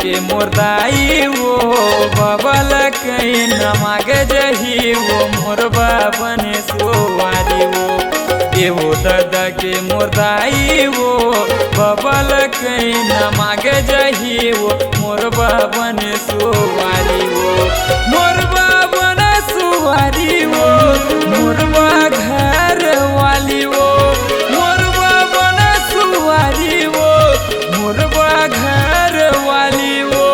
के मुर्दाई वो बबल कई न मागे जही वो मोरबा बने सुवारी वो एवो दादा के मुर्दाई वो बबल कई न मागे जही वो मोरबा बने सुवारी वो मोरबा बने सुवारी वो मोरबा घर वाली वो मोरबा बने सुवारी वो मोरबा घर वाली वो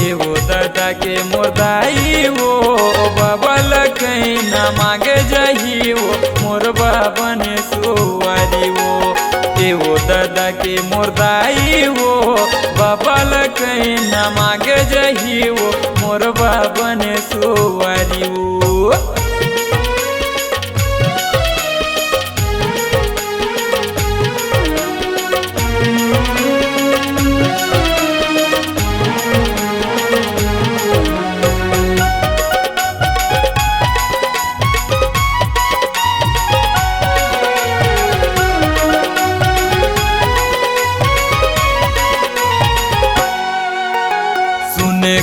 एवो दादा के मुर्दाई वो बबल कई न मांगे जही वो मोरबा बने सुवारी वो एवो दादा के मुर्दाई वो बबल कई न मांगे जही वो मोरबा बने सुवारी वो।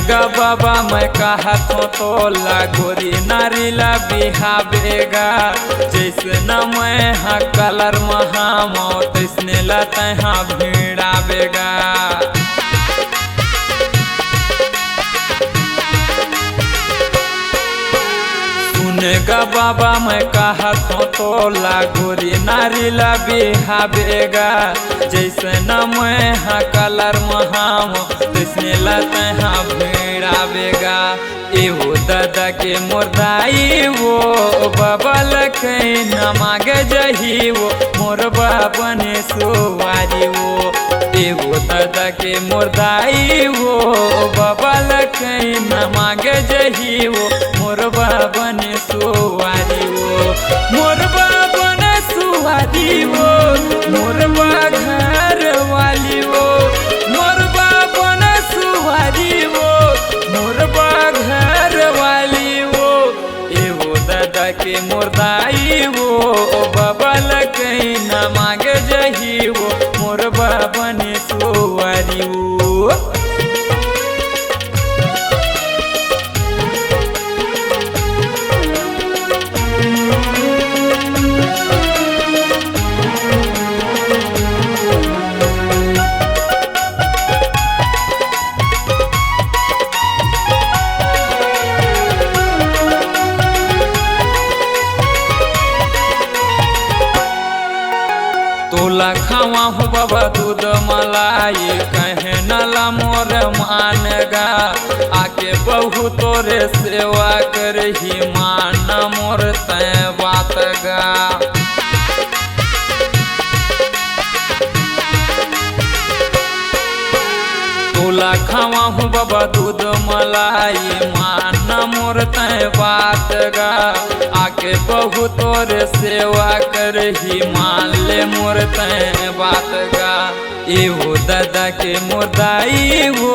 गा बाबा मैं कहा तो लागोरी नारीला बिहावेगा जैसे न मैं हाँ कलर महामो तैसने लते हाँ भिड़ावेगा सुनेगा बाबा मैं कहा तो लागोरी नारीला बिहावेगा जैसे न मैं हाँ कलर महामो तैसने लते हाँ भिड़ावेगा एवो दादा के मुर्दाई वो बबल कई न मांगे जही वो मोरबा बने सुवारी वो एवो दादा के मुर्दाई वो बबल कई न मांगे जही वो मोरबा बने सुवारी वो मोरबा बने सुवारी वो मोरबा घर वाली वो मोरबा बने सुवारी वो मोरबा घर वाली वो एवो दादा के मुर्दाई वो बबल कई न मांगे जही वो मोरबा बने सुवारी वो। तोला खावा हो बाबा दूध मलाई कहे नला मोर मानगा आके बहु तोरे सेवा करही मान मोर तय बात गा तोला खावा हो बाबा दूध मलाई मान मोर तय बात गा आके बहु तोरे सेवा करही मान ले मोर तय बात गा एवो दादा के मुर्दाई वो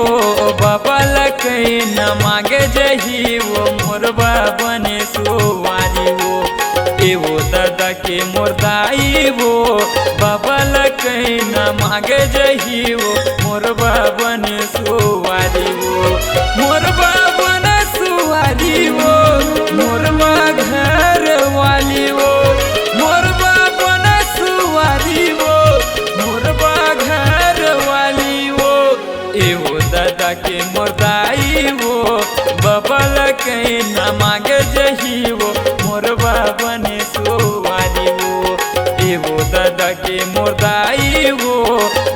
बबल कई न मांगे जही वो मोरबा बने सुवारी वो एवो दादा के मुर्दाई वो बबल कई न मांगे जही वो मोरबा बने सुवारी वो मोरबा बने सुवारी वो मोरबा घर वाली वो मोरबा बने सुवारी वो मोरबा घर वाली वो एवो दादा के मुर्दाई वो बबल कई न मांगे जही वो मोरबा बने सुवारी वो एवो दादा के मुर्दाई वो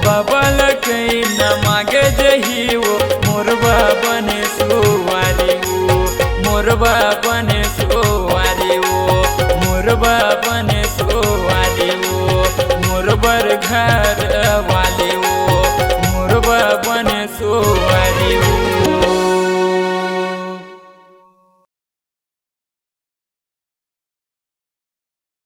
बबल कई न मांगे जही वो मोरबा बने सुवारी वो मोरबा बने सुवारी वो मोरबा बने सुवारी वो मोरबर घर वाली।